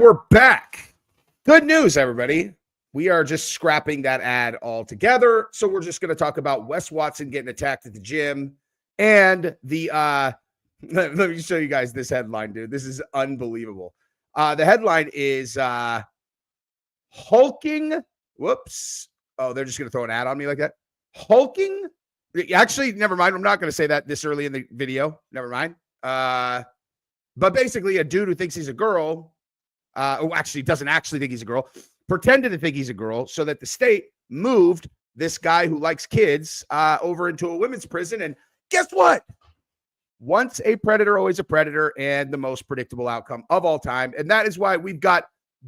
we're back. Good news, everybody. We are just scrapping that ad altogether. So we're just going to talk about Wes Watson getting attacked at the gym and the let me show you guys this headline, dude. This is unbelievable. The headline is hulking. Whoops. Oh, they're just going to throw an ad on me like that. Hulking. Actually, never mind. I'm not going to say that this early in the video. Never mind. But basically, a dude who thinks he's a girl, who actually doesn't actually think he's a girl, pretended to think he's a girl so that the state moved this guy who likes kids over into a women's prison. And guess what? Once a predator, always a predator, and the most predictable outcome of all time. And that is why we've got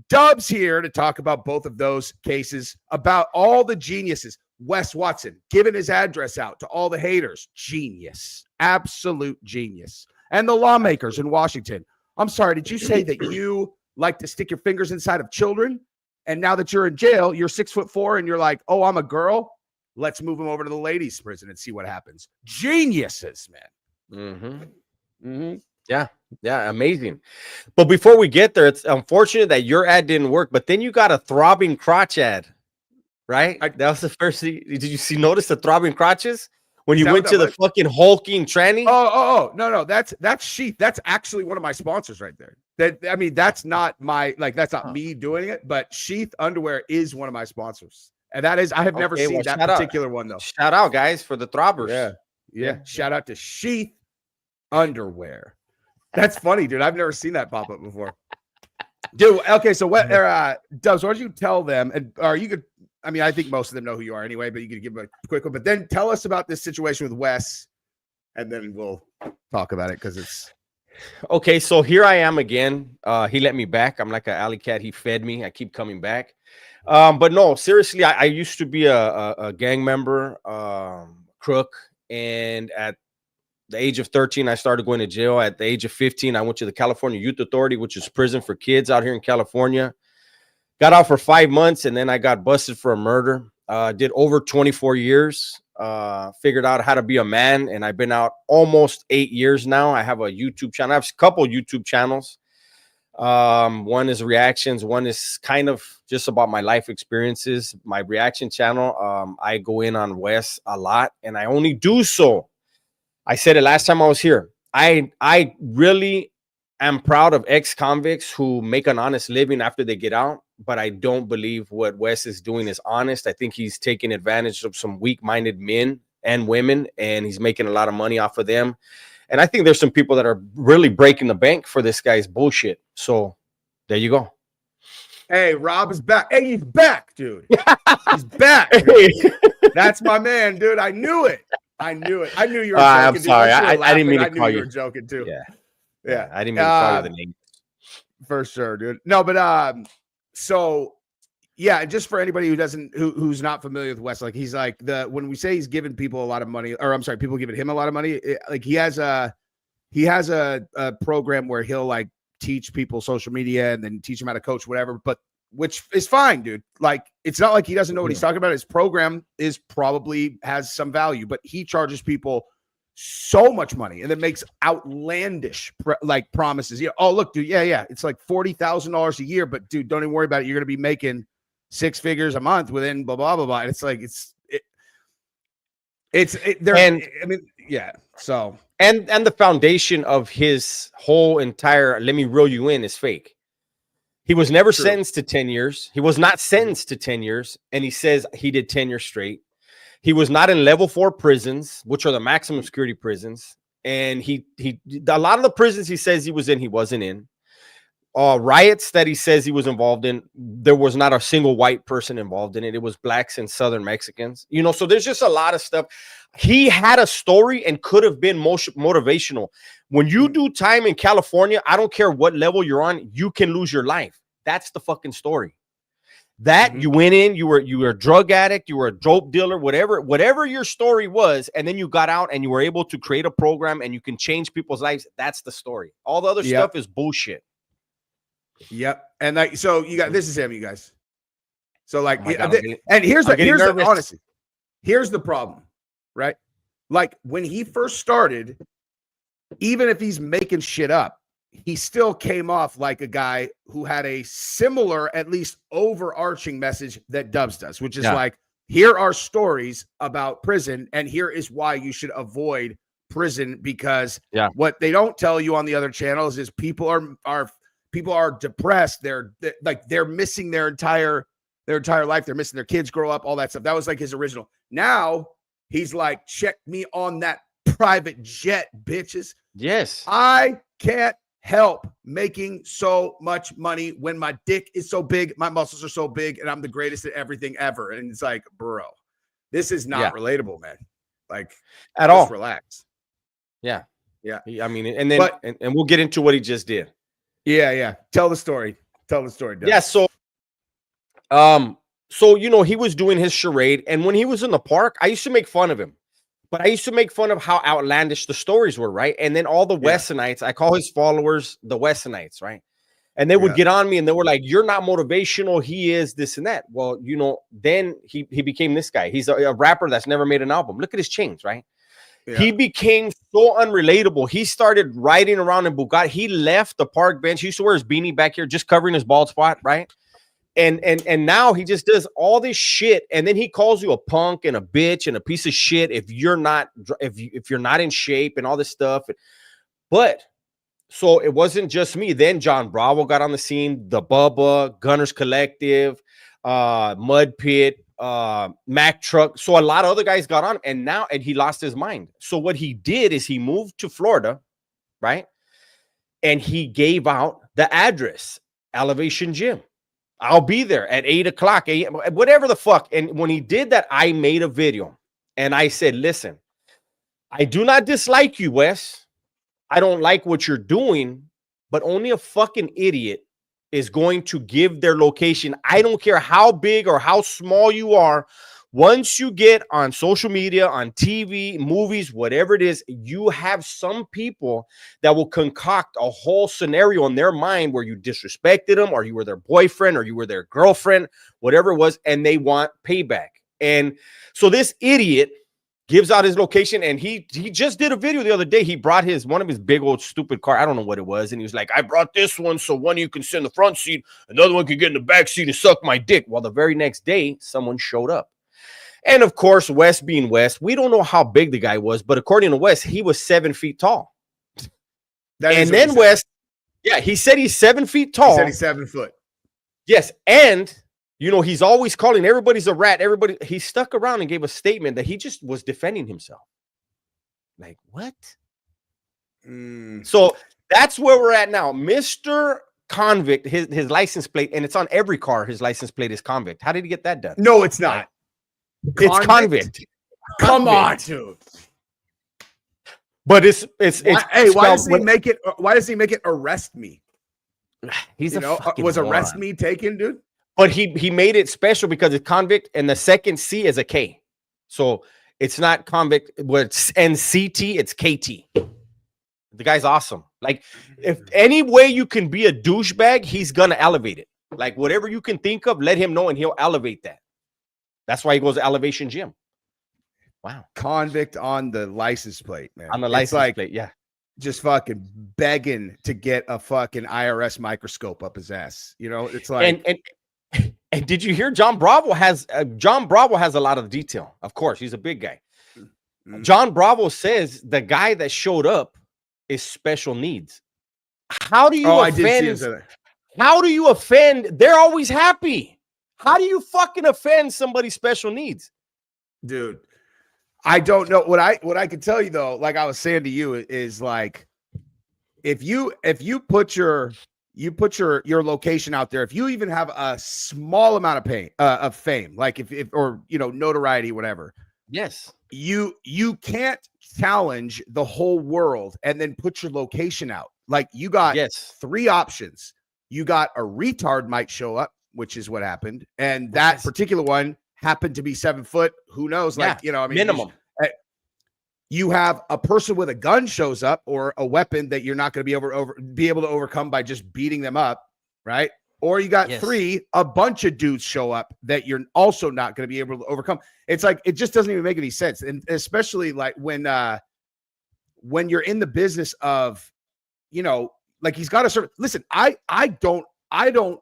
Dubs here to talk about both of those cases, about all the geniuses. Wes Watson giving his address out to all the haters. Genius. Absolute genius. And the lawmakers in Washington. I'm sorry, did you say that you like to stick your fingers inside of children? And now that you're in jail, you're 6'4" and you're like, oh, I'm a girl. Let's move him over to the ladies' prison and see what happens. Geniuses, man. Yeah, amazing. But before we get there, it's unfortunate that your ad didn't work, but then you got a throbbing crotch ad, right? That was the first thing. Did you notice the throbbing crotches? When you went to the fucking hulking tranny? No, that's Sheath. That's actually one of my sponsors right there. That's not my, that's not me doing it, but Sheath Underwear is one of my sponsors. And that is, I have never seen that particular one though. Shout out, guys, for the throbbers. Yeah. Shout out to Sheath Underwear. That's funny, dude. I've never seen that pop up before. Dude, okay, so what Dubs, why don't you tell them, or you could, I think most of them know who you are anyway, but you could give them a quick one. But then tell us about this situation with Wes, and then we'll talk about it because it's okay. So here I am again. He let me back. I'm like an alley cat. He fed me. I keep coming back. But no, seriously, I used to be a gang member, crook, and at the age of 13, I started going to jail. At the age of 15, I went to the California Youth Authority, which is prison for kids out here in California. Got out for 5 months, and then I got busted for a murder. Did over 24 years. Figured out how to be a man, and I've been out almost 8 years now. I have a YouTube channel. I have a couple YouTube channels. One is reactions. One is kind of just about my life experiences. My reaction channel, I go in on Wes a lot, and I only do so. I said it last time I was here. I really am proud of ex-convicts who make an honest living after they get out, but I don't believe what Wes is doing is honest. I think he's taking advantage of some weak-minded men and women, and he's making a lot of money off of them. And I think there's some people that are really breaking the bank for this guy's bullshit. So there you go. Hey, Rob is back. Hey, he's back, dude. He's back. Dude. That's my man, dude. I knew it. I knew you were joking. I'm sorry. I didn't mean to call you. You were joking too. Yeah. I didn't mean to call you the name. For sure, dude. No, but so yeah, just for anybody who's not familiar with Wes, like he's like when we say he's giving people a lot of money, or I'm sorry, people giving him a lot of money, like he has a program where he'll like teach people social media and then teach them how to coach, whatever, but which is fine, dude. Like, it's not like he doesn't know what he's talking about. His program has some value, but he charges people so much money and then makes outlandish promises. Oh, look, dude. Yeah. It's like $40,000 a year, but dude, don't even worry about it. You're going to be making 6 figures a month within blah, blah, blah, blah. And it's like, So, and the foundation of his whole entire, let me reel you in, is fake. He was never sentenced to 10 years. He was not sentenced to 10 years. And he says he did 10 years straight. He was not in level 4 prisons, which are the maximum security prisons. And a lot of the prisons he says he was in, he wasn't in. Riots that he says he was involved in, there was not a single white person involved in it. It was blacks and Southern Mexicans. So there's just a lot of stuff. He had a story and could have been motivational. When you do time in California, I don't care what level you're on, you can lose your life. That's the fucking story. You went in, you were a drug addict, you were a dope dealer, whatever your story was, and then you got out and you were able to create a program and you can change people's lives. That's the story. All the other stuff is bullshit. Yep. And so you got, this is him, you guys. So and here's honestly, here's the problem, right? Like when he first started, even if he's making shit up, he still came off like a guy who had a similar, at least overarching message that Dubs does, which is like, here are stories about prison, and here is why you should avoid prison, because what they don't tell you on the other channels is people are depressed. They're missing their entire life. They're missing their kids grow up, all that stuff. That was like his original. Now he's like, check me on that private jet, bitches. Yes. I can't help making so much money when my dick is so big, my muscles are so big, and I'm the greatest at everything ever. And it's like, bro, this is not relatable, man. Like, at all. Relax. Yeah. Yeah. I mean, and then and we'll get into what he just did. Yeah. Tell the story. Doug. Yeah. So you know, he was doing his charade, and when he was in the park, I used to make fun of him. But I used to make fun of how outlandish the stories were, right? And then all the Westonites, I call his followers the Westonites, right? And they would get on me and they were like, you're not motivational. He is this and that. Well, you know, then he became this guy. He's a rapper that's never made an album. Look at his chains, right? Yeah. He became so unrelatable. He started riding around in Bugatti. He left the park bench. He used to wear his beanie back here, just covering his bald spot, right? And now he just does all this shit, and then he calls you a punk and a bitch and a piece of shit if you're not in shape and all this stuff. But so it wasn't just me. Then John Bravo got on the scene, the Bubba, Gunners Collective, Mud Pit, Mac Truck. So a lot of other guys got on, and he lost his mind. So what he did is he moved to Florida, right? And he gave out the address, Elevation Gym. I'll be there at 8 o'clock, whatever the fuck. And when he did that, I made a video and I said, listen, I do not dislike you, Wes. I don't like what you're doing, but only a fucking idiot is going to give their location. I don't care how big or how small you are. Once you get on social media, on TV, movies, whatever it is, you have some people that will concoct a whole scenario in their mind where you disrespected them, or you were their boyfriend, or you were their girlfriend, whatever it was, and they want payback. And so this idiot gives out his location, and he just did a video the other day. He brought one of his big old stupid car. I don't know what it was. And he was like, I brought this one so one of you can sit in the front seat, another one can get in the back seat and suck my dick. Well, the very next day, someone showed up. And of course, Wes being Wes, we don't know how big the guy was, but according to Wes, he was 7 feet tall. And then Wes, he said he's 7 feet tall. He said he's 7 foot. Yes. And, you know, he's always calling everybody's a rat. He stuck around and gave a statement that he just was defending himself. Like, what? So that's where we're at now. Mr. Convict, his license plate, and it's on every car. His license plate is Convict. How did he get that done? No, it's not. It's Convict. Come on, dude. But it's hey, why does he make it arrest me? He's was arrest me taken, dude? But he made it special because it's Convict, and the second C is a K. So it's not Convict, but it's NCT, it's KT. The guy's awesome. Like, if any way you can be a douchebag, he's gonna elevate it. Like, whatever you can think of, let him know and he'll elevate that. That's why he goes to Elevation Gym. Wow. Convict on the license plate, man. On the license plate, yeah. Just fucking begging to get a fucking IRS microscope up his ass. You know, it's like. And did you hear John Bravo has a lot of detail. Of course, he's a big guy. John Bravo says the guy that showed up is special needs. How do you offend? How do you offend? They're always happy. How do you fucking offend somebody's special needs? Dude, I don't know. What I can tell you though, like I was saying to you, is like if you put your location out there, if you even have a small amount of fame, like if or notoriety, whatever. Yes. You can't challenge the whole world and then put your location out. Like you got 3 options. You got a retard might show up, which is what happened. And that particular one happened to be 7 foot. Who knows? Like, minimum. You have a person with a gun shows up, or a weapon that you're not going to be able to overcome by just beating them up. Right. Or you got 3, a bunch of dudes show up that you're also not going to be able to overcome. It's like, it just doesn't even make any sense. And especially like when you're in the business of, Like he's got to serve. Listen, I don't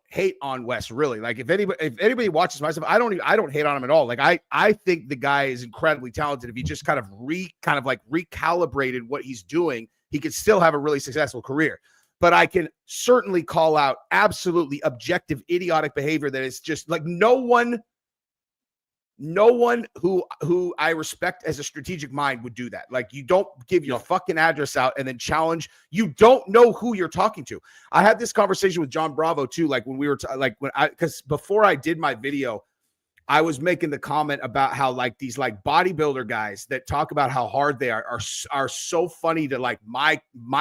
hate on Wes really. Like if anybody watches my stuff, I don't hate on him at all. Like I think the guy is incredibly talented. If he just kind of recalibrated what he's doing, he could still have a really successful career. But I can certainly call out absolutely objective idiotic behavior that is just like no one who I respect as a strategic mind would do that. Like you don't give your fucking address out and then challenge. You don't know who you're talking to. I had this conversation with John Bravo too. Like when we were because before I did my video, I was making the comment about how like these like bodybuilder guys that talk about how hard they are so funny to like my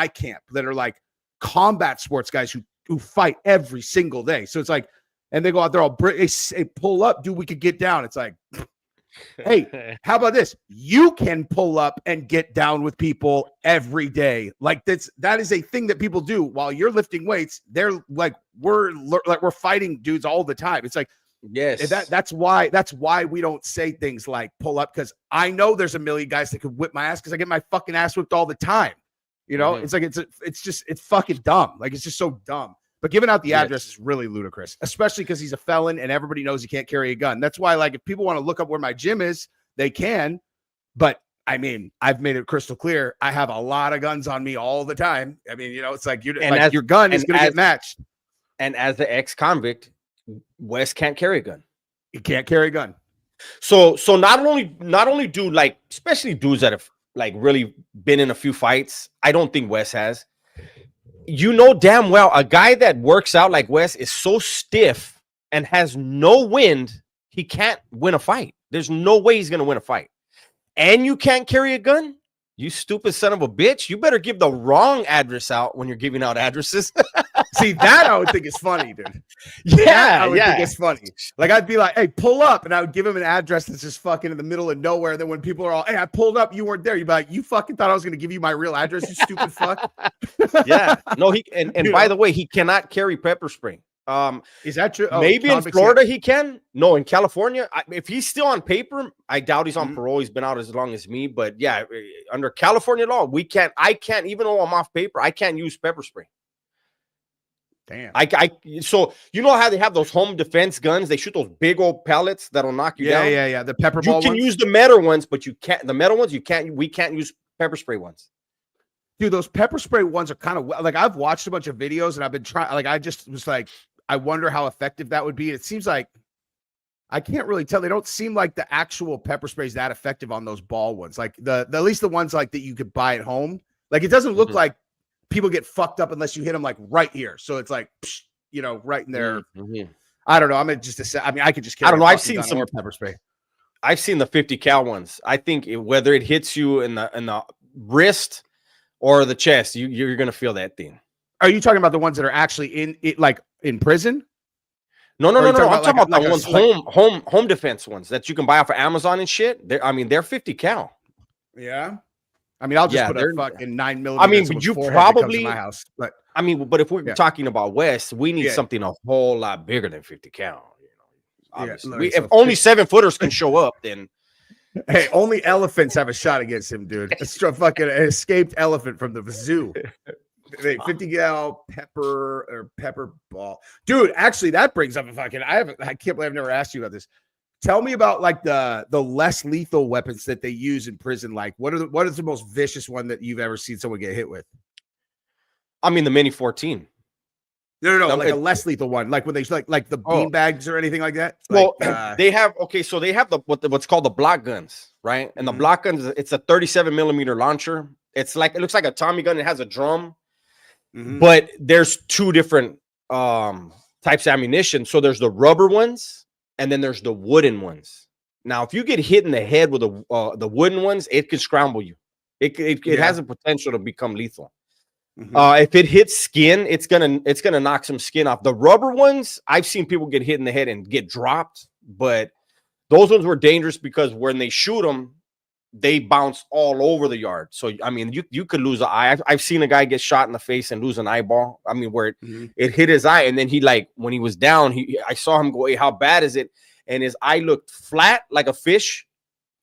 camp that are like combat sports guys who fight every single day. So it's like, and they go out there all they pull up, dude, we could get down. It's like, hey, how about this? You can pull up and get down with people every day. Like that is a thing that people do while you're lifting weights. They're like, we're fighting dudes all the time. It's like, yes, that's why we don't say things like pull up, because I know there's a million guys that could whip my ass because I get my fucking ass whipped all the time. You know, it's like it's fucking dumb. Like it's just so dumb. But giving out the address is really ludicrous, especially because he's a felon and everybody knows he can't carry a gun. That's why, like, if people want to look up where my gym is, they can. But I mean, I've made it crystal clear. I have a lot of guns on me all the time. I mean, you know, it's like your gun is going to get matched. And as the ex-convict, Wes can't carry a gun. He can't carry a gun. So not only do like, especially dudes that have like really been in a few fights. I don't think Wes has. You know damn well a guy that works out like Wes is so stiff and has no wind, he can't win a fight. There's no way he's going to win a fight. And you can't carry a gun? You stupid son of a bitch. You better give the wrong address out when you're giving out addresses. See, that I would think is funny, dude. Yeah, I would think it's funny. Like, I'd be like, hey, pull up. And I would give him an address that's just fucking in the middle of nowhere. And then when people are all, hey, I pulled up, you weren't there. You'd be like, you fucking thought I was going to give you my real address, you stupid fuck. Yeah. No, and by the way, he cannot carry pepper spray. Is that true? Maybe in Florida he can. No, in California, if he's still on paper, I doubt he's on parole. He's been out as long as me. But yeah, under California law, I can't, even though I'm off paper, I can't use pepper spray. Damn. So you know how they have those home defense guns? They shoot those big old pellets that'll knock you down. Yeah. The pepper ball. You can use the metal ones, but you can't. The metal ones, you can't. We can't use pepper spray ones. Dude, those pepper spray ones are kind of like, I've watched a bunch of videos and I've been trying. Like, I just was like, I wonder how effective that would be. It seems like I can't really tell. They don't seem like the actual pepper spray is that effective on those ball ones. Like the at least the ones like that you could buy at home. Like it doesn't look like people get fucked up unless you hit them like right here. So it's like, you know, right in there. I don't know. I mean, I could just carry. I don't know. I've seen some more pepper spray. I've seen the 50 cal ones. I think whether it hits you in the wrist or the chest, you're gonna feel that thing. Are you talking about the ones that are actually in prison? No. I'm talking about the ones home defense ones that you can buy off of Amazon and shit. They're 50 cal. Yeah. I mean, I'll just put a fucking 9mm. I mean, you probably in my house, but I mean, but if we're talking about West, we need something a whole lot bigger than 50 cal. You know, obviously, if only 7-footers can show up, then hey, only elephants have a shot against him, dude. It's a fucking escaped elephant from the zoo. 50 cal pepper ball, dude. Actually, that brings up a fucking. I can't believe I've never asked you about this. Tell me about like the less lethal weapons that they use in prison. Like, what is the most vicious one that you've ever seen someone get hit with? I mean, the Mini 14. No, like a less lethal one, like when they like the bean bags or anything like that. Well, they have so they have what's called the block guns, right? And the block guns, it's a 37mm launcher. It looks like a Tommy gun. It has a drum. But there's two different types of ammunition. So there's the rubber ones, and then there's the wooden ones. Now, if you get hit in the head with the wooden ones, it can scramble you. It has a potential to become lethal. If it hits skin, it's gonna knock some skin off. The rubber ones, I've seen people get hit in the head and get dropped, but those ones were dangerous because when they shoot them, they bounce all over the yard. So, I mean, you could lose an eye. I've seen a guy get shot in the face and lose an eyeball. I mean, where it hit his eye. And then he, like, when he was down, I saw him go, hey, how bad is it? And his eye looked flat like a fish.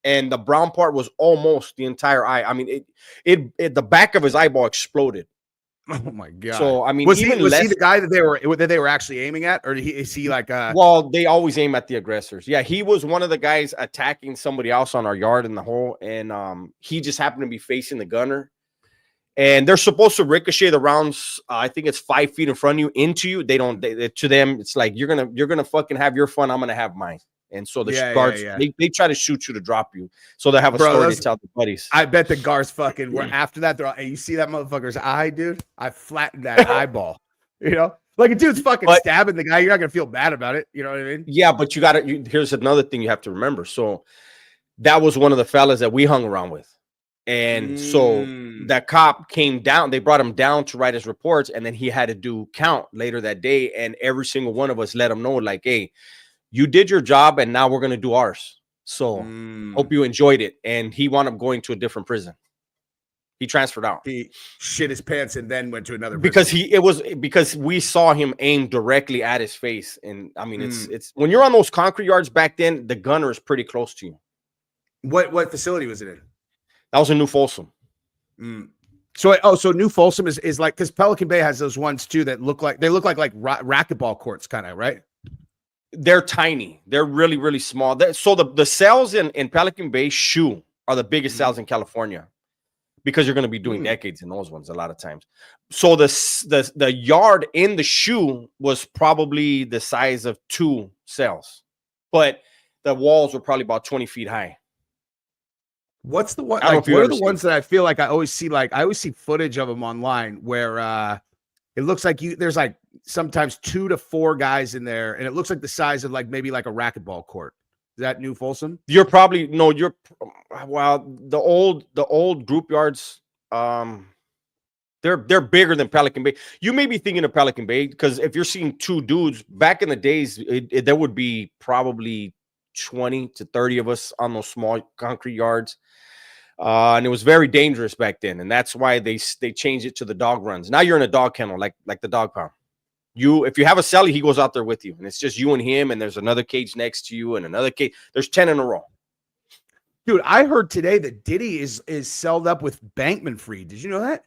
And the brown part was almost the entire eye. I mean, the back of his eyeball exploded. Oh my god! So I mean, Was even he less. the guy that they were actually aiming at, or is he like Well, they always aim at the aggressors. Yeah, he was one of the guys attacking somebody else on our yard in the hole, and he just happened to be facing the gunner. And they're supposed to ricochet the rounds. I think it's 5 feet in front of you into you. They don't. To them, it's like you're gonna fucking have your fun. I'm gonna have mine. And so the guards they try to shoot you to drop you, so they have a story to tell the buddies. I bet the guards fucking were after that. They're all, hey, you see that motherfucker's eye, dude? I flattened that eyeball. You know, like a dude's fucking stabbing the guy. You're not gonna feel bad about it. You know what I mean? Yeah, but here's another thing you have to remember. So that was one of the fellas that we hung around with. And so that cop came down, they brought him down to write his reports, and then he had to do count later that day. And every single one of us let him know, like, hey, you did your job, and now we're going to do ours. So hope you enjoyed it. And he wound up going to a different prison. He transferred out. He shit his pants and then went to another prison. Because we saw him aim directly at his face. And I mean, it's when you're on those concrete yards back then, the gunner is pretty close to you. What facility was it in? That was in New Folsom. So New Folsom is like, because Pelican Bay has those ones too that look like racquetball courts, kind of, right? They're tiny. They're really, really small. So the cells in Pelican Bay shoe are the biggest cells in California, because you're going to be doing decades in those ones a lot of times. So the yard in the shoe was probably the size of 2 cells, but the walls were probably about 20 feet high. What's the one? Like, what are the ones that I feel like I always see footage of them online where it looks like there's like sometimes 2 to 4 guys in there, and it looks like the size of like maybe like a racquetball court. Is that New Folsom? The old group yards, they're bigger than Pelican Bay. You may be thinking of Pelican Bay because if you're seeing 2 dudes back in the days, there would be probably 20 to 30 of us on those small concrete yards. And it was very dangerous back then, and that's why they changed it to the dog runs. Now you're in a dog kennel, like the dog pound. If you have a cellie, he goes out there with you, and it's just you and him, and there's another cage next to you and another cage. There's 10 in a row. Dude, I heard today that Diddy is celled up with Bankman-Fried. Did you know that?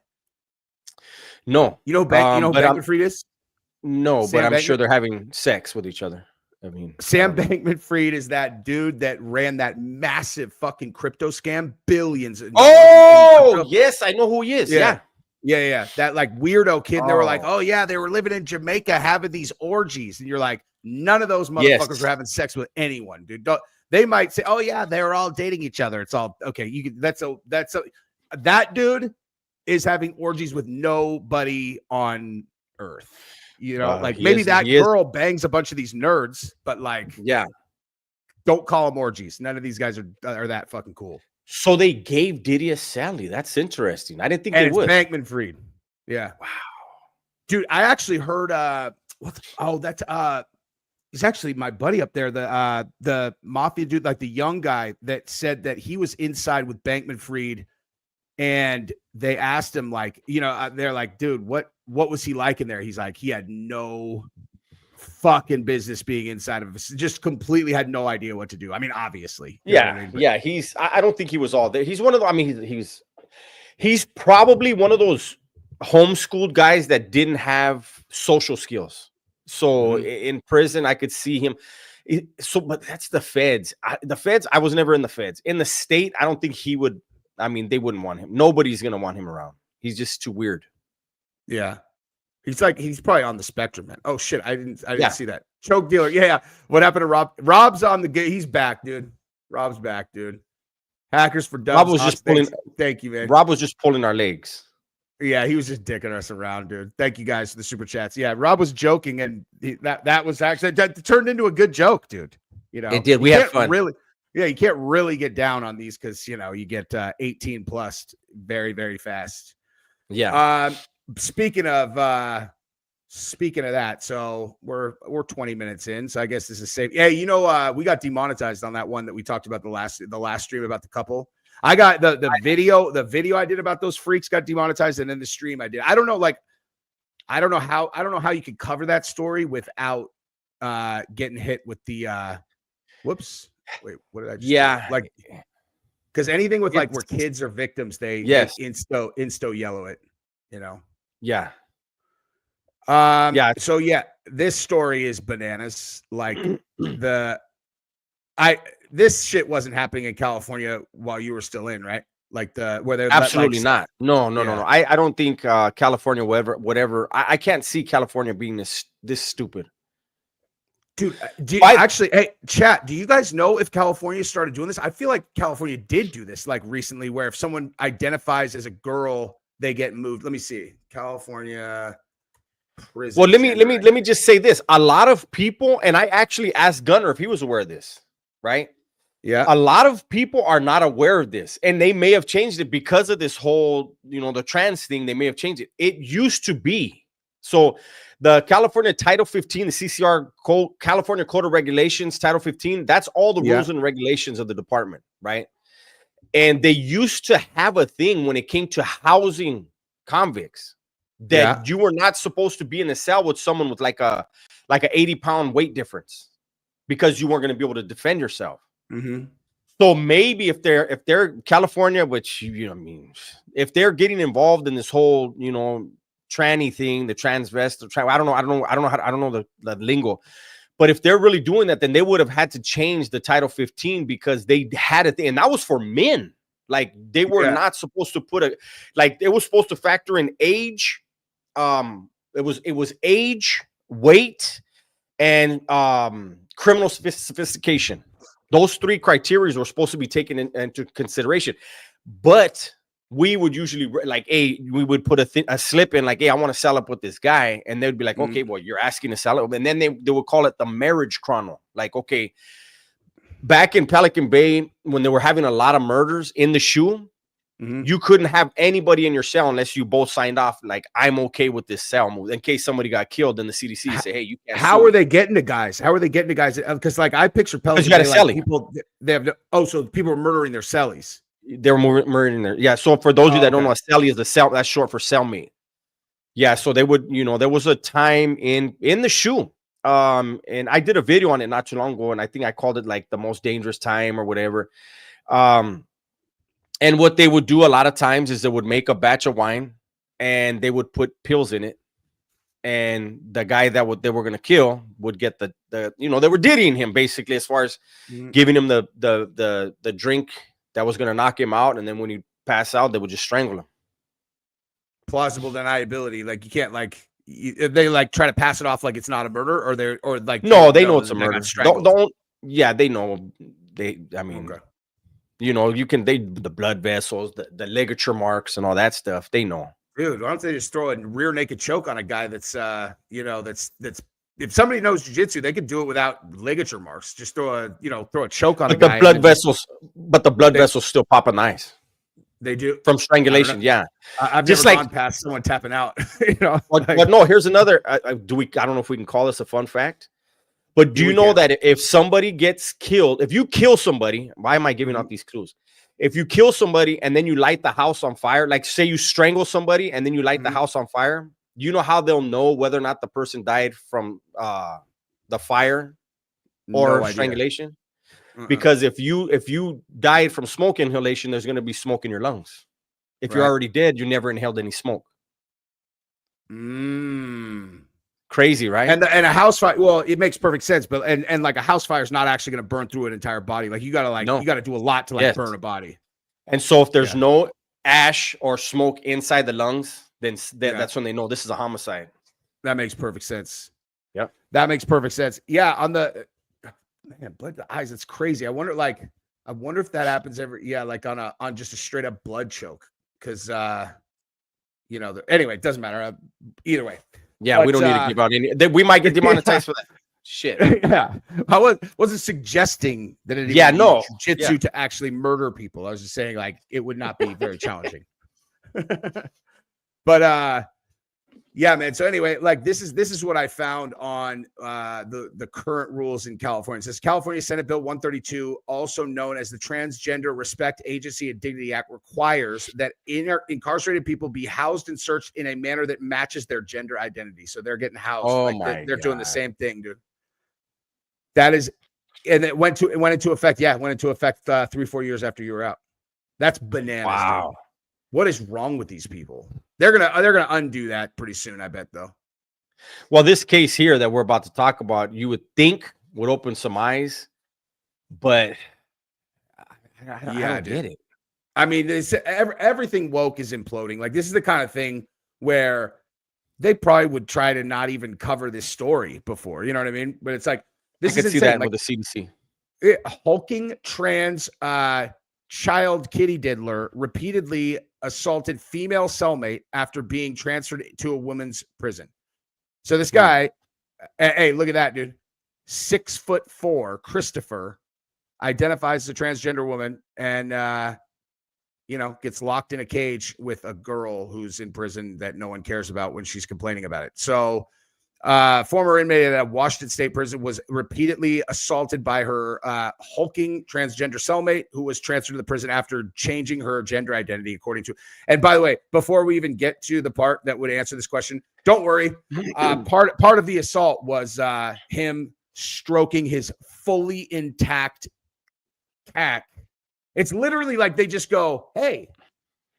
No. You know Bankman-Fried is? No, but I'm sure they're having sex with each other. I mean, Sam Bankman-Fried is that dude that ran that massive fucking crypto scam, billions. Yes, I know who he is. Yeah. That like weirdo kid. And they were like, oh yeah, they were living in Jamaica having these orgies, and you're like, none of those motherfuckers were having sex with anyone, dude. They might say, oh yeah, they were all dating each other. It's all okay. That dude is having orgies with nobody on earth. You know, like maybe that girl bangs a bunch of these nerds, but like, don't call them orgies. None of these guys are that fucking cool. So they gave Diddy a Sally. That's interesting. I didn't think they would. Bankman-Fried. Yeah. Wow. Dude, I actually heard it's actually my buddy up there, the mafia dude, like the young guy that said that he was inside with Bankman-Fried, and they asked him, like, you know, they're like, dude, what was he like in there? He's like, he had no fucking business being inside of us. Just completely had no idea what to do. I mean, obviously. I don't think he was all there. He's one of the, I mean, he's probably one of those homeschooled guys that didn't have social skills. So in prison, I could see him. But that's the feds. I was never in the feds. In the state, I don't think he would. I mean, they wouldn't want him. Nobody's going to want him around. He's just too weird. Yeah. He's probably on the spectrum, man. Oh shit. I didn't see that. Choke dealer. Yeah. What happened to Rob? Rob's on the game. He's back, dude. Rob's back, dude. Hackers for Dubs. Rob was just pulling. Thank you, man. Rob was just pulling our legs. Yeah, he was just dicking us around, dude. Thank you guys for the super chats. Yeah, Rob was joking, and that was actually that turned into a good joke, dude. You know, it did. We had fun. You can't really get down on these because you know you get 18 plus very, very fast. Yeah. Speaking of that, so we're 20 minutes in, so I guess this is safe. Yeah, you know, we got demonetized on that one that we talked about the last stream about the couple. I got the video I did about those freaks got demonetized, and then the stream I did. I don't know how you could cover that story without getting hit with the whoops. Wait, what did I just like? Because anything with like where kids are victims, they insto yellow it, you know. Yeah. So yeah, this story is bananas. Like this shit wasn't happening in California while you were still in, right? Like where they Absolutely not. No. Yeah. I don't think California, whatever. I can't see California being this stupid. Dude, actually, hey, chat, do you guys know if California started doing this? I feel like California did do this like recently, where if someone identifies as a girl, they get moved. Let me see. California prison. Well, let me just say this. A lot of people, and I actually asked Gunner if he was aware of this, right? Yeah. A lot of people are not aware of this, and they may have changed it because of this whole, the trans thing. They may have changed it. It used to be. So the California Title 15, the CCR Code, California Code of Regulations, Title 15, that's all the rules and regulations of the department, right? And they used to have a thing when it came to housing convicts that you were not supposed to be in a cell with someone with like a 80-pound weight difference, because you weren't going to be able to defend yourself. So maybe if they're California, which if they're getting involved in this whole tranny thing, the transvest, I don't know the lingo, but if they're really doing that, then they would have had to change the Title 15, because they had a thing, and that was for men. Like they were not supposed to put it was supposed to factor in age. It was age, weight, and criminal sophistication. Those three criteria were supposed to be taken into consideration. But we would usually we would put a slip in like, hey, I want to sell up with this guy. And they'd be like, okay, well, you're asking to sell it. And then they would call it the marriage chrono. Like, okay, back in Pelican Bay, when they were having a lot of murders in the shoe, you couldn't have anybody in your cell unless you both signed off, like, I'm okay with this cell move. In case somebody got killed, then the CDC say, hey, you can't. How are they getting to guys? How are they getting to guys? Because like I picture Pelican Bay, like people, they have so people are murdering their cellies. They're murdering their So for those of you that don't know, a cellie is the cell. That's short for cellmate. Yeah, so they would, there was a time in the shoe. And I did a video on it not too long ago, and I think I called it like the most dangerous time or whatever. And what they would do a lot of times is they would make a batch of wine and they would put pills in it. And the guy that they were going to kill would get the they were Diddying him basically, as far as giving him the drink that was going to knock him out. And then when he passed out, they would just strangle him. Plausible deniability. Like you can't they like try to pass it off like it's not a murder, or they know it's a murder. They know. The blood vessels, the ligature marks, and all that stuff. They know. Dude, why don't they just throw a rear naked choke on a guy that's that's if somebody knows jiu-jitsu, they could do it without ligature marks. Just throw a choke on a guy. But the blood vessels still pop on the ice. They do from strangulation. Yeah, I've just never gone past someone tapping out. But no, here's another. I don't know if we can call this a fun fact. But do you know that if somebody gets killed, if you kill somebody, why am I giving out these clues? If you kill somebody and then you light the house on fire, like say you strangle somebody and then you light the house on fire, you know how they'll know whether or not the person died from the fire or strangulation? Because if you died from smoke inhalation, there's going to be smoke in your lungs. If you're already dead, you never inhaled any smoke. Crazy, right? And a house fire, well, it makes perfect sense, but and like a house fire is not actually going to burn through an entire body. Like you got to do a lot to burn a body. And so if there's no ash or smoke inside the lungs, then that's when they know this is a homicide. That makes perfect sense. Yeah, that makes perfect sense. Yeah, on the blood to the eyes, it's crazy. I wonder if that happens like on just a straight up blood choke, because anyway, it doesn't matter either way. Yeah, we don't need to give out any. We might get demonetized for that. Shit. Yeah, I wasn't suggesting that it jiu-jitsu to actually murder people. I was just saying like it would not be very challenging. But yeah, man. So anyway, like this is what I found on the current rules in California. It says California Senate Bill 132, also known as the Transgender Respect Agency and Dignity Act, requires that incarcerated people be housed and searched in a manner that matches their gender identity. So they're getting housed. Oh they're doing the same thing, dude. That is, and it went into effect. Yeah, it went into effect 3-4 years after you were out. That's bananas. Wow. Dude. What is wrong with these people? They're gonna undo that pretty soon, I bet, though. Well, this case here that we're about to talk about, you would think would open some eyes, but I don't get it. I mean, everything woke is imploding. Like, this is the kind of thing where they probably would try to not even cover this story before. You know what I mean? But it's like, this I is could see insane. that Like, with the CDC. Hulking trans child kitty diddler repeatedly assaulted female cellmate after being transferred to a women's prison. So this guy, hey, look at that, dude. 6'4", Christopher, identifies as a transgender woman and, gets locked in a cage with a girl who's in prison that no one cares about when she's complaining about it. So former inmate at Washington State Prison was repeatedly assaulted by her hulking transgender cellmate who was transferred to the prison after changing her gender identity, according to. And by the way, before we even get to the part that would answer this question, don't worry. Part of the assault was him stroking his fully intact cat. It's literally like they just go, "Hey,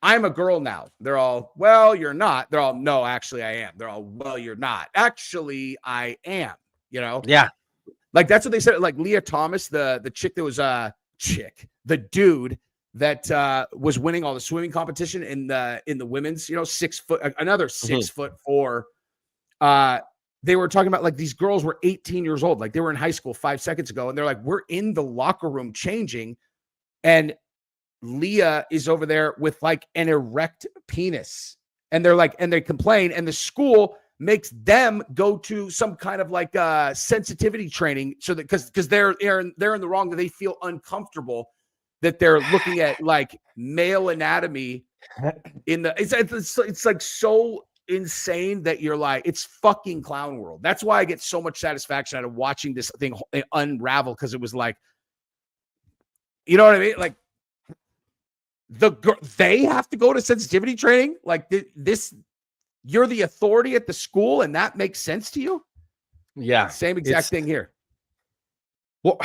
I'm a girl now." They're all, "Well, you're not." They're all, "No, actually, I am." They're all, "Well, you're not." "Actually, I am." Yeah. Like, that's what they said. Like, Leah Thomas, the chick that was the dude that was winning all the swimming competition in the women's, 6 foot, another 6'4". They were talking about, like, these girls were 18 years old. Like, they were in high school 5 seconds ago. And they're like, we're in the locker room changing. And Leah is over there with like an erect penis. And they're like, and they complain. And the school makes them go to some kind of like sensitivity training. So that because they're in the wrong, that they feel uncomfortable that they're looking at like male anatomy in the it's like so insane that you're like, it's fucking clown world. That's why I get so much satisfaction out of watching this thing unravel, because it was like, you know what I mean? Like, they have to go to sensitivity training. Like, this, you're the authority at the school, and that makes sense to you? Yeah. Same exact thing here. Well,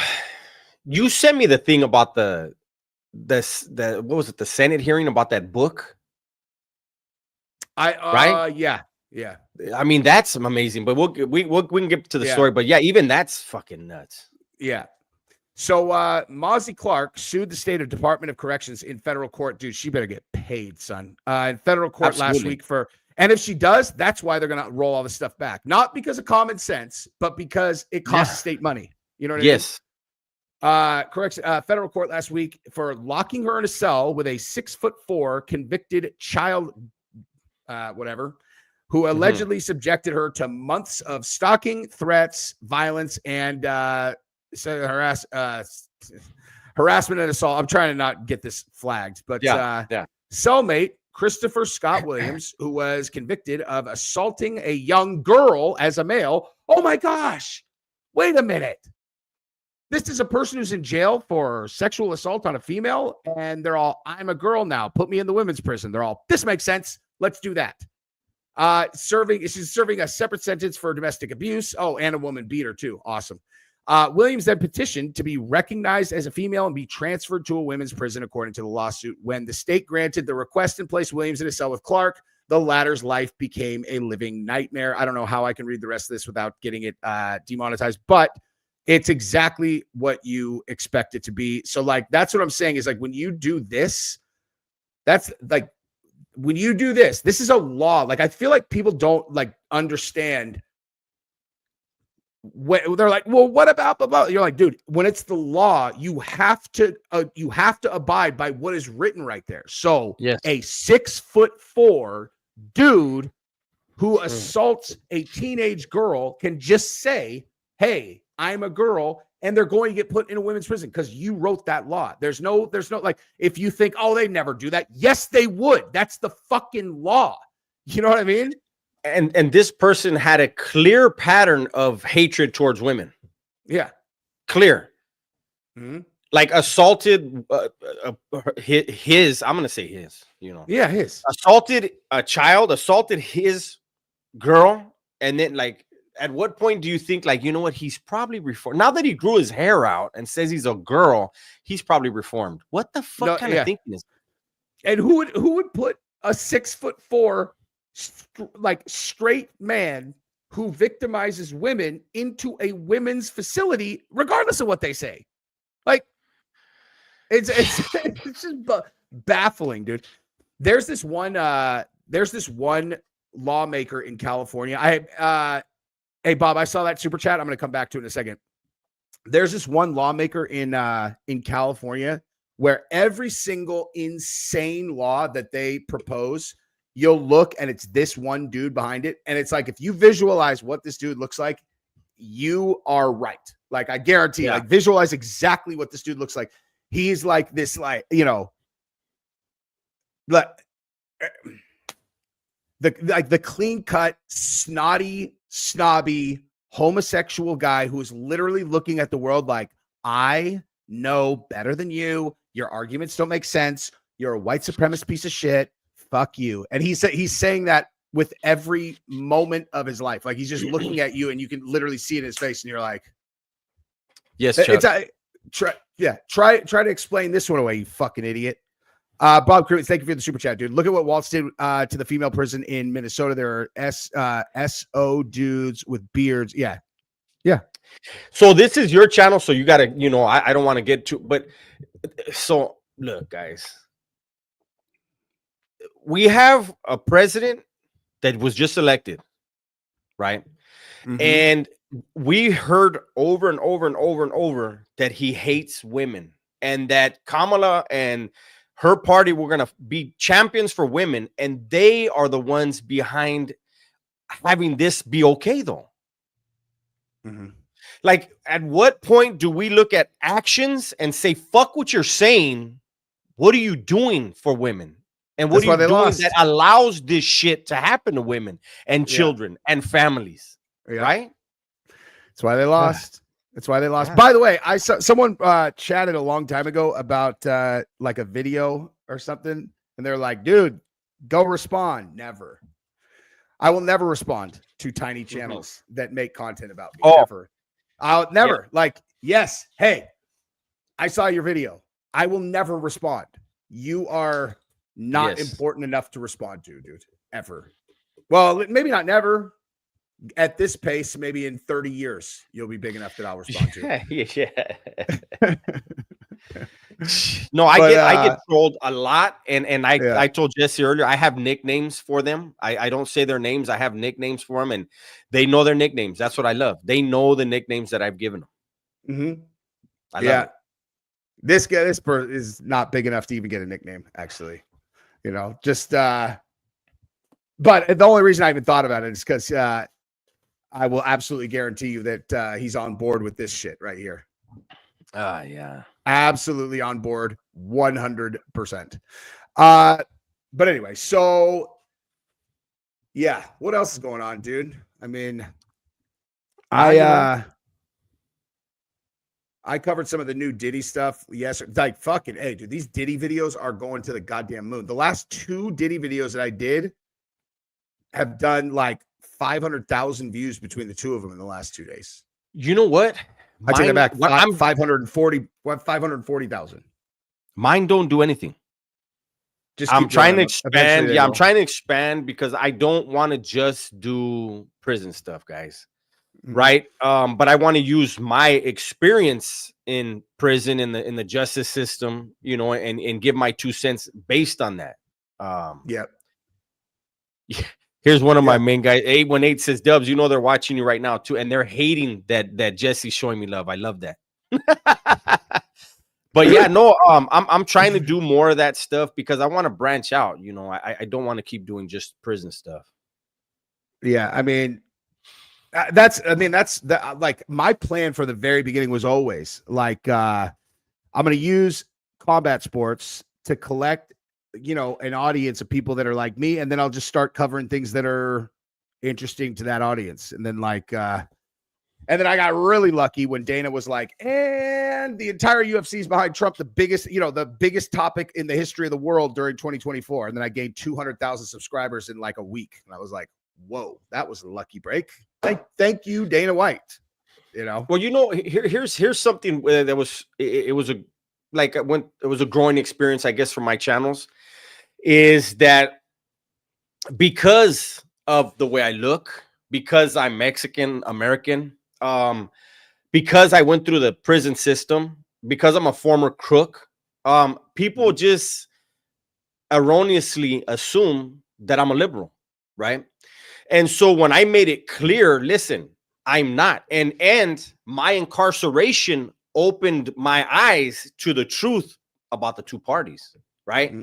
you sent me the thing about the what was it? The Senate hearing about that book. Right? Yeah. I mean, that's amazing, but we can get to the story. But yeah, even that's fucking nuts. Yeah. So Mozzie Clark sued the state of Department of Corrections in federal court. Dude, she better get paid, son. In federal court last week and if she does, that's why they're going to roll all this stuff back. Not because of common sense, but because it costs state money. You know what I mean? Federal court last week for locking her in a cell with a 6'4" convicted child, who allegedly subjected her to months of stalking, threats, violence, and harassment and assault. I'm trying to not get this flagged, but cellmate Christopher Scott Williams, who was convicted of assaulting a young girl as a male. Oh my gosh, wait a minute. This is a person who's in jail for sexual assault on a female, and they're all, "I'm a girl now, put me in the women's prison." They're all, "This makes sense, let's do that." She's serving a separate sentence for domestic abuse. Oh, and a woman beat her too. Awesome. Williams then petitioned to be recognized as a female and be transferred to a women's prison, according to the lawsuit. When the state granted the request and placed Williams in a cell with Clark, the latter's life became a living nightmare. I don't know how I can read the rest of this without getting it demonetized, but it's exactly what you expect it to be. So, like, that's what I'm saying is, like, when you do this, this is a law. Like, I feel like people don't like understand. They're like, "Well, what about blah, blah?" You're like, dude, when it's the law, you have to abide by what is written right there. So a 6'4" dude who assaults a teenage girl can just say, "Hey, I'm a girl," and they're going to get put in a women's prison because you wrote that law. There's no like, if you think, "Oh, they never do that." Yes, they would. That's the fucking law. You know what I mean? And this person had a clear pattern of hatred towards women. Yeah. Clear. Like assaulted his, I'm going to say his, his. Assaulted a child, assaulted his girl. And then, like, at what point do you think, like, you know what, he's probably reformed? Now that he grew his hair out and says he's a girl, he's probably reformed. What the fuck kind of thinking is? And who would put a 6'4" like straight man who victimizes women into a women's facility, regardless of what they say. Like, it's just baffling, dude. There's this one lawmaker in California. Hey Bob, I saw that super chat. I'm going to come back to it in a second. There's this one lawmaker in California where every single insane law that they propose, you'll look and it's this one dude behind it. And it's like, if you visualize what this dude looks like, you are right. Like, I guarantee, like, visualize exactly what this dude looks like. He's like this, like, you know, the clean cut, snotty, snobby, homosexual guy who is literally looking at the world like, I know better than you. Your arguments don't make sense. You're a white supremacist piece of shit. Fuck you. And he's saying that with every moment of his life. Like, he's just looking at you and you can literally see it in his face. And you're like, yes, Chuck. Try to explain this one away, you fucking idiot. Bob Cruz, thank you for the super chat, dude. Look at what Waltz did to the female prison in Minnesota. There are SO dudes with beards. Yeah. So this is your channel, so you gotta, you know, I don't want to get to, but so look, guys, we have a president that was just elected, right? Mm-hmm. And we heard over and over and over and over that he hates women, and that Kamala and her party were going to be champions for women, and they are the ones behind having this be okay, though. Mm-hmm. Like, at what point do we look at actions and say, fuck what you're saying? What are you doing for women? And what are you doing that allows this shit to happen to women and children and families? Right? That's why they lost. That's why they lost. Yeah. By the way, I saw someone chatted a long time ago about like a video or something. And they're like, dude, go respond. Never. I will never respond to tiny channels that make content about me. Never. I'll never. Like, yes. Hey, I saw your video. I will never respond. You are not important enough to respond to, dude. Ever. Well, maybe not never. At this pace, maybe in 30 years, you'll be big enough that I'll respond to. No, I get trolled a lot, and I told Jesse earlier, I have nicknames for them. I don't say their names. I have nicknames for them, and they know their nicknames. That's what I love. They know the nicknames that I've given them. Mm-hmm. I love it. This person is not big enough to even get a nickname, actually. You know, just but the only reason I even thought about it is because I will absolutely guarantee you that he's on board with this shit right here. Yeah. Absolutely on board 100%. But anyway, so yeah, what else is going on, dude? I mean, I covered some of the new Diddy stuff. Yes, like fucking hey, dude, these Diddy videos are going to the goddamn moon. The last 2 Diddy videos that I did have done like 500,000 views between the 2 of them in the last 2 days. You know what? I take it back. 540,000. Mine don't do anything. I'm trying to expand. Yeah, I'm trying to expand because I don't want to just do prison stuff, guys. Mm-hmm. Right? But I want to use my experience in prison in the justice system, you know, and give my 2 cents based on that. Yeah. Here's one of my main guys. 818 says, Dubs, you know they're watching you right now too, and they're hating that Jesse's showing me love. I love that. But yeah, no, I'm trying to do more of that stuff because I want to branch out. You know, I don't want to keep doing just prison stuff. Yeah, I mean, that's like my plan for the very beginning was always like I'm going to use combat sports to collect, you know, an audience of people that are like me, and then I'll just start covering things that are interesting to that audience. And then like and then I got really lucky when Dana was like, and the entire UFC is behind Trump, the biggest topic in the history of the world during 2024. And then I gained 200,000 subscribers in like a week. And I was like, whoa, that was a lucky break. Thank you, Dana White. You know, well, you know, here's something that was, it was a growing experience, I guess, for my channels, is that because of the way I look, because I'm Mexican American, because I went through the prison system, because I'm a former crook, people just erroneously assume that I'm a liberal, right? And so when I made it clear, listen, I'm not, and my incarceration opened my eyes to the truth about the two parties, right?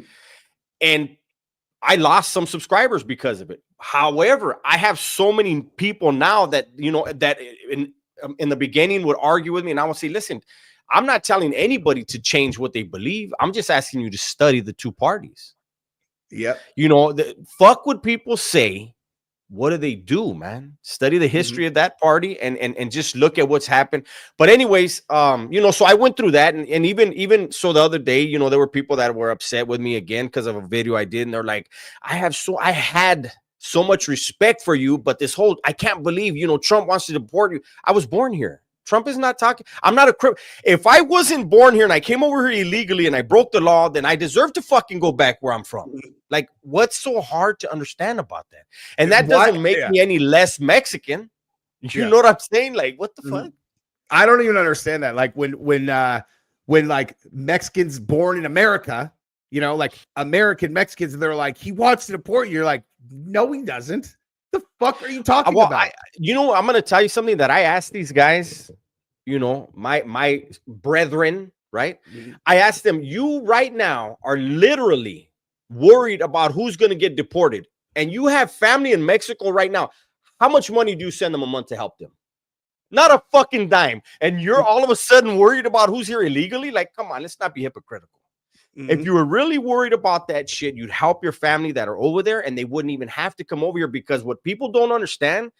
And I lost some subscribers because of it. However, I have so many people now that, you know, that in the beginning would argue with me, and I would say, listen, I'm not telling anybody to change what they believe. I'm just asking you to study the two parties. Yep. You know, fuck what people say. What do they do, man? Study the history of that party and just look at what's happened. But anyways, you know, so I went through that, and even so the other day, you know, there were people that were upset with me again because of a video I did, and they're like, I had so much respect for you, but this whole, I can't believe, you know, Trump wants to deport you. I was born here. Trump is not talking. I'm not a criminal. If I wasn't born here and I came over here illegally and I broke the law, then I deserve to fucking go back where I'm from. Like, what's so hard to understand about that? And that doesn't make me any less Mexican. You know what I'm saying? Like, what the fuck? I don't even understand that. Like when like Mexicans born in America, you know, like American Mexicans, they're like, he wants to deport you. You're like, no, he doesn't. The fuck are you talking about? You know, I'm gonna tell you something that I asked these guys, you know, my brethren, right? I asked them, you right now are literally worried about who's gonna get deported, and you have family in Mexico right now. How much money do you send them a month to help them? Not a fucking dime. And you're all of a sudden worried about who's here illegally? Like, come on, let's not be hypocritical. If you were really worried about that shit, you'd help your family that are over there, and they wouldn't even have to come over here, because what people don't understand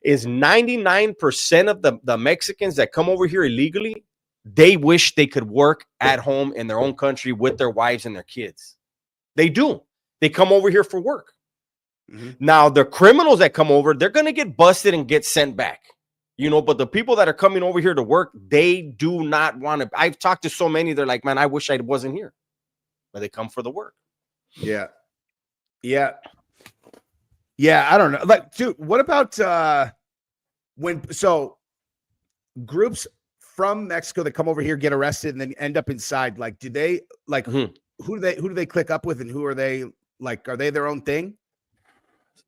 is 99% of the Mexicans that come over here illegally, they wish they could work at home in their own country with their wives and their kids. They do. They come over here for work. Now, the criminals that come over, they're going to get busted and get sent back. You know, but the people that are coming over here to work, they do not want to. I've talked to so many, they're like, man, I wish I wasn't here. But they come for the work. Yeah. I don't know. Like, dude, what about so groups from Mexico that come over here, get arrested, and then end up inside? Like, do they like who do they click up with, and who are they? Like, are they their own thing?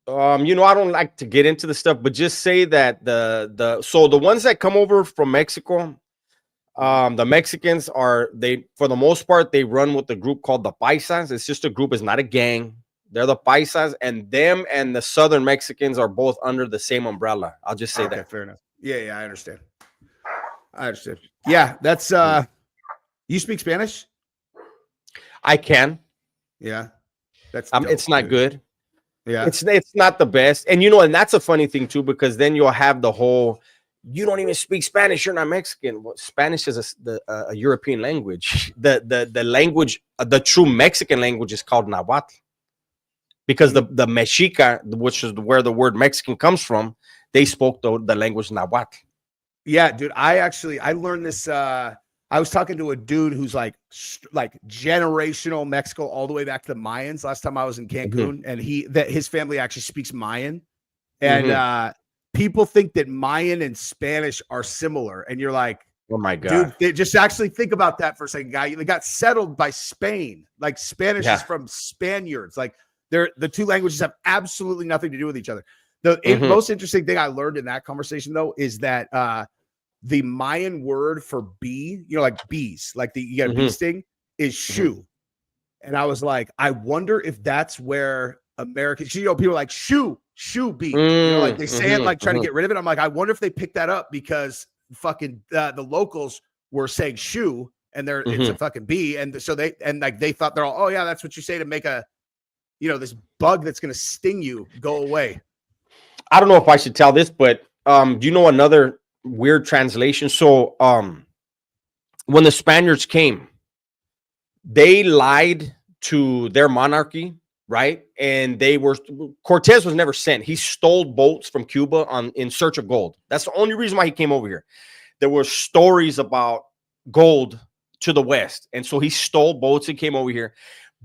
You know, I don't like to get into the stuff, but just say that so the ones that come over from Mexico, the Mexicans for the most part, they run with a group called the Paisas. It's just a group. It's not a gang. They're the Paisas, and them and the Southern Mexicans are both under the same umbrella. I'll just say that. Fair enough. Yeah, I understand. Yeah, that's you speak Spanish? I can. Yeah. That's it's not good. Yeah. It's not the best. And you know, and that's a funny thing too, because then you'll have the whole, you don't even speak Spanish, you're not Mexican. Well, Spanish is a European language. The language, the true Mexican language, is called Nahuatl, because the Mexica, which is where the word Mexican comes from, they spoke the language Nahuatl. Yeah, dude. I learned this. I was talking to a dude who's like generational Mexico all the way back to the Mayans. Last time I was in Cancun, and his family actually speaks Mayan, and people think that Mayan and Spanish are similar, and you're like, oh my god, dude, just actually think about that for a second, guy. They got settled by Spain. Like, Spanish is from Spaniards. Like, the two languages have absolutely nothing to do with each other. The most interesting thing I learned in that conversation, though, is that the Mayan word for bee, you know, like bees, like you got a bee sting, is shoe. And I was like, I wonder if that's where Americans, you know, people are like shoe bee, you know, like they say it like trying to get rid of it. I'm like, I wonder if they picked that up because fucking the locals were saying shoe, and it's a fucking bee, and so they thought they're all, oh yeah, that's what you say to make a, you know, this bug that's gonna sting you go away. I don't know if I should tell this, but do you know another weird translation? So when the Spaniards came, they lied to their monarchy, right? And Cortez was never sent. He stole boats from Cuba in search of gold. That's the only reason why he came over here. There were stories about gold to the west, and so he stole boats and came over here.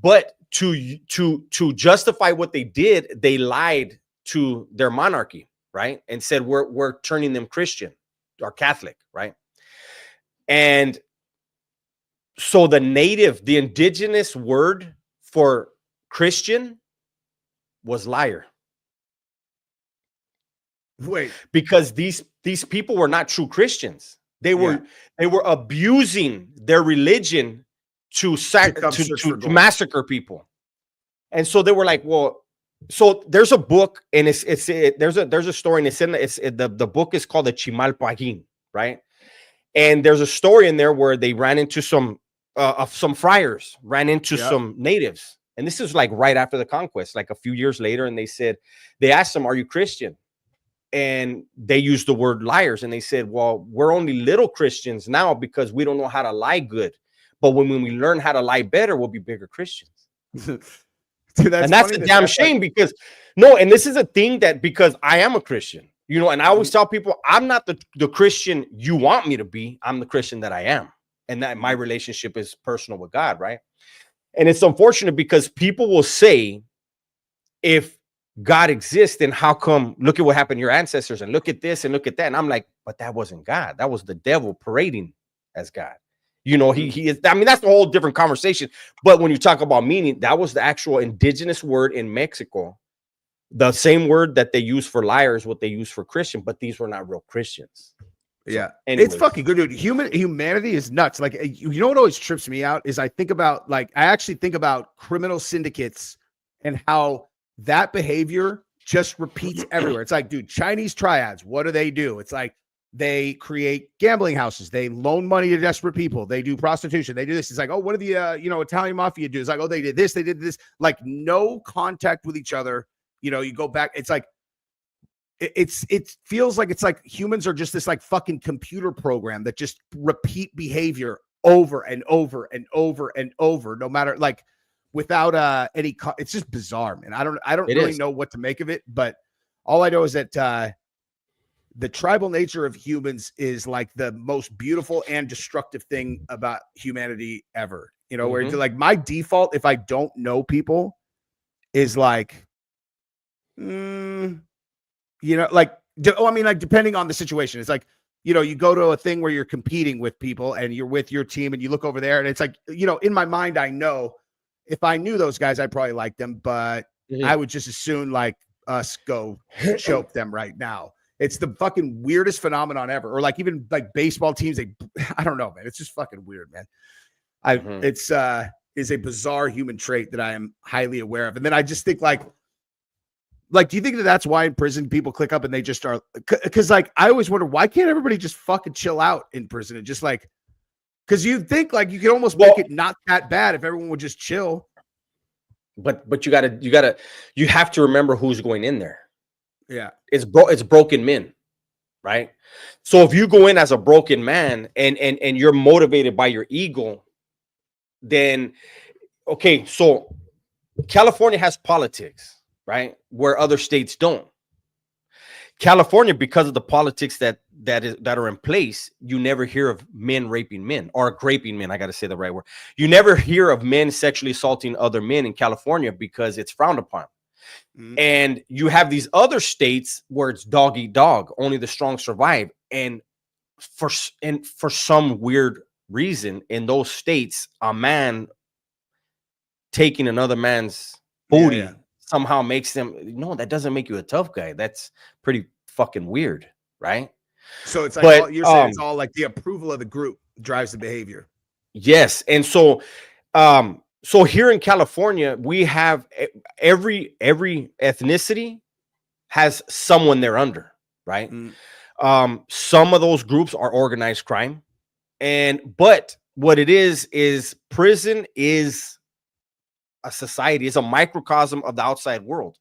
But to justify what they did, they lied to their monarchy, right? And said we're turning them Christian or Catholic, right? And so the indigenous word for Christian was liar. Wait, because these people were not true Christians. They were abusing their religion to massacre people. And so they were like, well, so there's a book, and there's a story, and the book is called the Chimalpaguin, right? And there's a story in there where they ran into some friars, ran into some natives. And this is like right after the conquest, like a few years later. And they asked them, are you Christian? And they used the word liars. And they said, well, we're only little Christians now because we don't know how to lie good. But when we learn how to lie better, we'll be bigger Christians. Dude, that's a damn shame because and this is a thing that because I am a Christian, and I always tell people I'm not the Christian you want me to be. I'm the Christian that I am. And that my relationship is personal with God, right? And it's unfortunate because people will say, if God exists, then how come, look at what happened to your ancestors and look at this and look at that. And I'm like, but that wasn't God. That was the devil parading as God. He is, I mean, that's a whole different conversation. But when you talk about meaning, that was the actual indigenous word in Mexico. The same word that they use for liars, what they use for Christian, but these were not real Christians. Yeah, it's fucking good, dude. Humanity is nuts. Like, what always trips me out is I actually think about criminal syndicates and how that behavior just repeats everywhere. It's like, dude, Chinese triads, what do? It's like they create gambling houses. They loan money to desperate people. They do prostitution. They do this. It's like, oh, what do the Italian mafia do? It's like, oh, they did this. They did this. Like, no contact with each other. You go back. It's like, it feels like it's like humans are just this like fucking computer program that just repeat behavior over and over and over and over, no matter, like, without any it's just bizarre, man. I don't really know what to make of it, but all I know is that the tribal nature of humans is like the most beautiful and destructive thing about humanity ever. Where it's like my default, if I don't know people, is like like depending on the situation. It's like, you go to a thing where you're competing with people and you're with your team and you look over there and it's like, in my mind, I know if I knew those guys, I'd probably like them, but I would just as soon like us go choke them right now. It's the fucking weirdest phenomenon ever. Or like even like baseball teams, I don't know, man. It's just fucking weird, man. It's is a bizarre human trait that I am highly aware of. And then I just think like, do you think that that's why in prison people click up and they just are? Because like I always wonder, why can't everybody just fucking chill out in prison and just like, because you'd think like you could almost make it not that bad if everyone would just chill. But you have to remember who's going in there. Yeah, it's broken men, right? So if you go in as a broken man and you're motivated by your ego, then okay. So California has politics, right, where other states don't. California, because of the politics that are in place, you never hear of men raping men or graping men. I got to say the right word. You never hear of men sexually assaulting other men in California because it's frowned upon. And you have these other states where it's dog eat dog, only the strong survive. And for some weird reason, in those states, a man taking another man's booty somehow makes them, that doesn't make you a tough guy. That's pretty fucking weird, right? So it's like you're saying it's all like the approval of the group drives the behavior. Yes. And so so here in California, we have every ethnicity has someone they're under, right? Some of those groups are organized crime. But what it is prison is a society, is a microcosm of the outside world.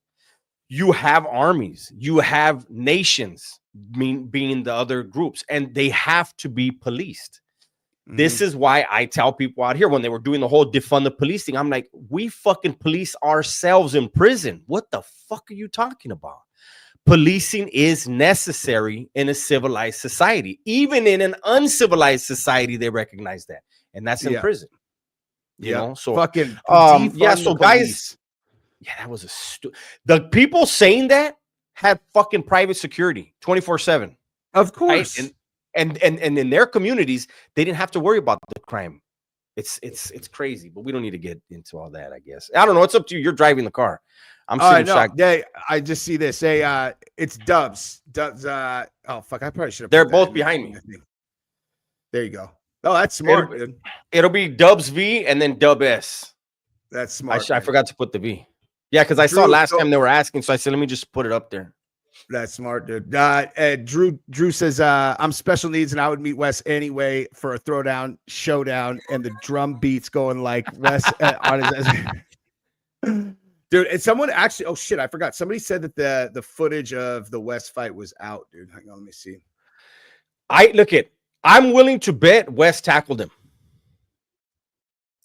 You have armies, you have nations, being the other groups, and they have to be policed. This is why I tell people out here when they were doing the whole defund the police thing, I'm like, we fucking police ourselves in prison. What the fuck are you talking about? Policing is necessary in a civilized society. Even in an uncivilized society, they recognize that. And that's in prison. You know, so fucking yeah. So guys, yeah, that was the people saying that had fucking private security 24/7. Of course. Right? And in their communities, they didn't have to worry about the crime. It's crazy, but we don't need to get into all that, I guess. I don't know. It's up to you. You're driving the car. I'm sitting shotgun. Yeah, I just see this. Hey, it's Dubs. Dubs. Oh fuck, I probably should have. They're both behind me. There you go. Oh, that's smart, dude. It'll be Dubs V and then Dub S. That's smart. I forgot to put the V. Yeah, because I saw last time they were asking, so I said, let me just put it up there. That's smart, dude. Drew says, I'm special needs and I would meet Wes anyway for a throwdown, showdown, and the drum beats going like Wes on his. Dude, and someone actually, oh shit, I forgot. Somebody said that the footage of the Wes fight was out, dude. Hang on, let me see. I'm willing to bet Wes tackled him.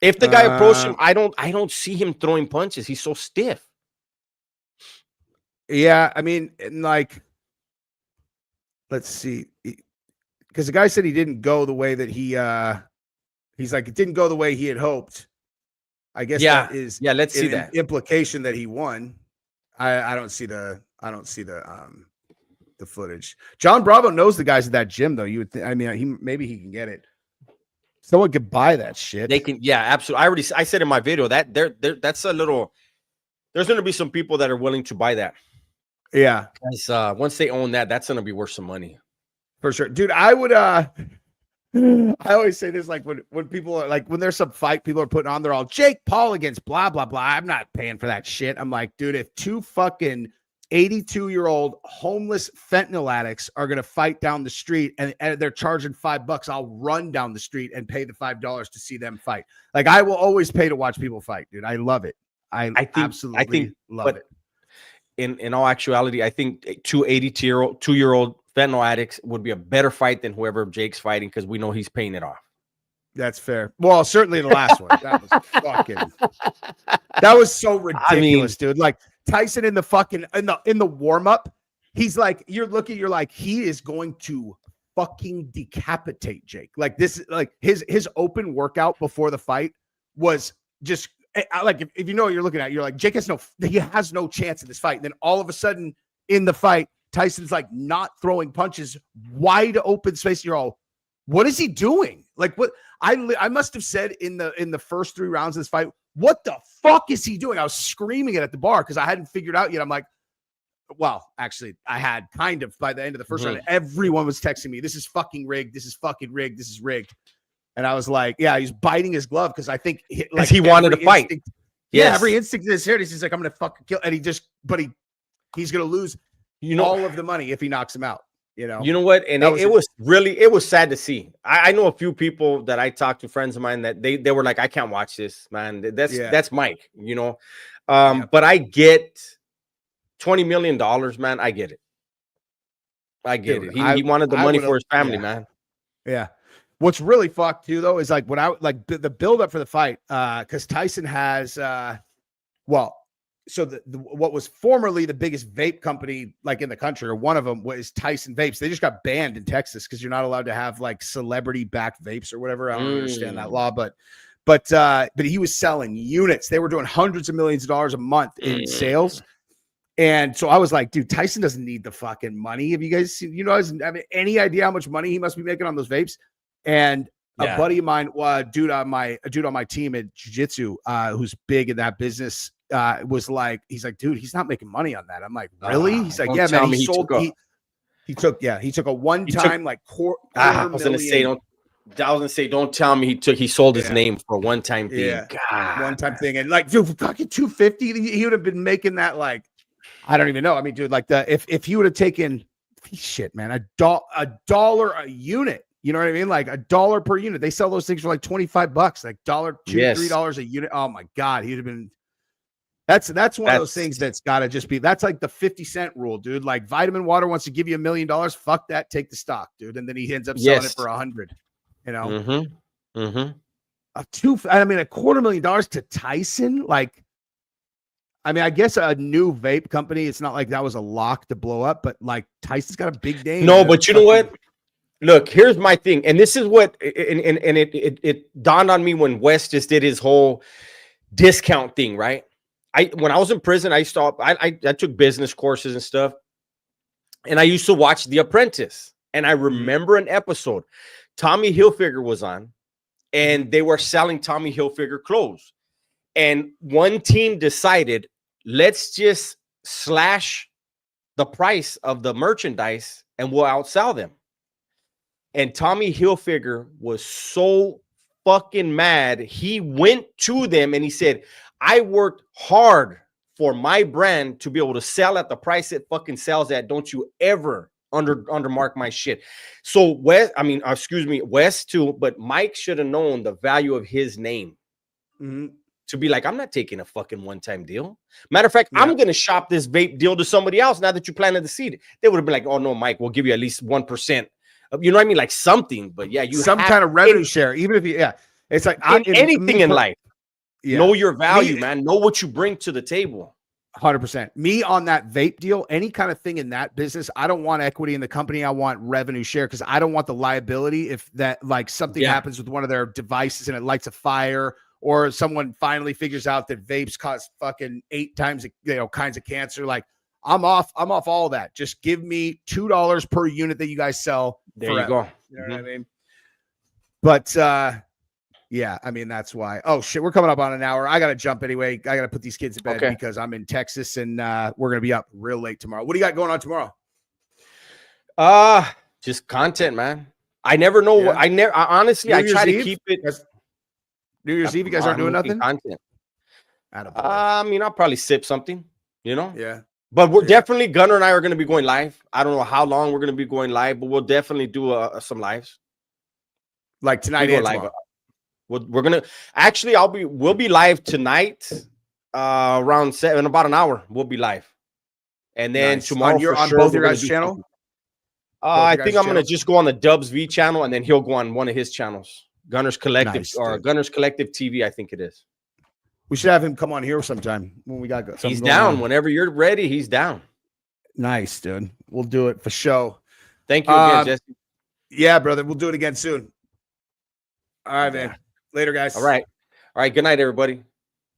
If the guy approached him, I don't see him throwing punches. He's so stiff. Yeah, I mean, like, let's see, because the guy said he didn't go the way that he's like, it didn't go the way he had hoped. I guess that is let's see that implication that he won. I don't see the footage. John Bravo knows the guys at that gym though. You would I mean, maybe he can get it. Someone could buy that shit. They can, yeah, absolutely. I said in my video that that's a little. There's going to be some people that are willing to buy that. Yeah, because once they own that, that's going to be worth some money for sure, dude. I would. I always say this, like when people are like when there's some fight people are putting on, they're all Jake Paul against blah blah blah. I'm not paying for that shit. I'm like, dude, if two fucking 82-year-old homeless fentanyl addicts are gonna fight down the street and they're charging $5, I'll run down the street and pay the $5 to see them fight. Like I will always pay to watch people fight, dude. I love it. I think love it. In all actuality, I think two 82-year-old fentanyl addicts would be a better fight than whoever Jake's fighting because we know he's paying it off. That's fair. Well, certainly the last one. That was fucking. That was so ridiculous, dude. Like Tyson in the fucking in the warm up, he's like, you're like, he is going to fucking decapitate Jake. Like this, like his open workout before the fight was just. Like if you know what you're looking at, you're like, Jake has no chance in this fight. And then all of a sudden in the fight, Tyson's like not throwing punches, wide open space. You're all, what is he doing? Like what I must have said in the first 3 rounds of this fight, what the fuck is he doing? I was screaming it at the bar because I hadn't figured out yet. I'm like, well, actually I had kind of by the end of the first round, everyone was texting me, this is fucking rigged. This is fucking rigged. This is rigged. And I was like, yeah, he's biting his glove because I think like he wanted to fight. Yeah, every instinct in his hair. He's like, I'm gonna fucking kill, and he's gonna lose, all of the money if he knocks him out. You know what? And it was sad to see. I know a few people that I talked to, friends of mine, that they were like, I can't watch this, man. That's Mike. But I get $20 million, man. I get it. Dude, it. He wanted the money for his family, man. Yeah. What's really fucked too, though, is like when I like the build up for the fight, because Tyson has, what was formerly the biggest vape company like in the country, or one of them was Tyson Vapes. They just got banned in Texas because you're not allowed to have like celebrity backed vapes or whatever. I don't understand that law, but he was selling units. They were doing hundreds of millions of dollars a month in sales. And so I was like, dude, Tyson doesn't need the fucking money. Have you guys seen, have any idea how much money he must be making on those vapes? And a buddy of mine, dude on my team at jiu-jitsu, who's big in that business, was like, he's like, dude, he's not making money on that. I'm like, really? He's like, yeah, man. He took a one-time like quarter I was gonna say, don't tell me he sold his name for a one-time thing. Yeah, one-time thing, and like, dude, fucking 250, he would have been making that like, I don't even know. I mean, dude, like if he would have taken shit, man, a dollar a unit. You know what I mean? Like $1 per unit. They sell those things for like $25, like $2, $3 a unit. Oh my God. He'd have been, that's one of those things that's got to just be, that's like the 50-cent rule, dude. Like Vitamin Water wants to give you $1 million. Fuck that. Take the stock, dude. And then he ends up selling it for 100, a $250,000 to Tyson. Like, I mean, I guess a new vape company, it's not like that was a lock to blow up, but like Tyson's got a big name. No, but you know what? Look, here's my thing, and this is what, and it dawned on me when Wes just did his whole discount thing, right? When I was in prison, I took business courses and stuff, and I used to watch The Apprentice, and I remember an episode Tommy Hilfiger was on, and they were selling Tommy Hilfiger clothes, and one team decided, let's just slash the price of the merchandise and we'll outsell them. And Tommy Hilfiger was so fucking mad. He went to them and he said, I worked hard for my brand to be able to sell at the price it fucking sells at. Don't you ever undermark my shit. So Wes too, but Mike should have known the value of his name. To be like, I'm not taking a fucking one-time deal. Matter of fact, I'm going to shop this vape deal to somebody else now that you planted the seed. They would have been like, oh no, Mike, we'll give you at least 1%. You know what I mean? Like something, but yeah, you some kind of revenue share, even if you, it's like anything in life. Know your value, man. Know what you bring to the table. 100%. Me on that vape deal, any kind of thing in that business, I don't want equity in the company. I want revenue share because I don't want the liability if that like something happens with one of their devices and it lights a fire, or someone finally figures out that vapes cause fucking 8 times, kinds of cancer. Like I'm off all of that. Just give me $2 per unit that you guys sell. There you go. You know what I mean? But yeah, I mean, that's why. Oh shit, we're coming up on an hour. I gotta jump anyway. I gotta put these kids to bed because I'm in Texas and we're gonna be up real late tomorrow. What do you got going on tomorrow? Just content, man. I never know what I honestly I try to keep it. New Year's Eve, you guys aren't doing nothing? Content. I mean, I'll probably sip something, Yeah. But we're definitely, Gunner and I are going to be going live. I don't know how long we're going to be going live, but we'll definitely do some lives. Like tonight and tomorrow. We're going to, actually, we'll be live tonight around 7, in about an hour. We'll be live. And then tomorrow you're on both your guys' channel? I think I'm going to just go on the Dubs V channel, and then he'll go on one of his channels. Gunner's Collective Gunner's Collective TV, I think it is. We should have him come on here sometime when we got something. He's down. Whenever you're ready, he's down. Nice, dude. We'll do it for show. Thank you again, Jesse. Yeah, brother. We'll do it again soon. All right, man. Later, guys. All right. Good night, everybody.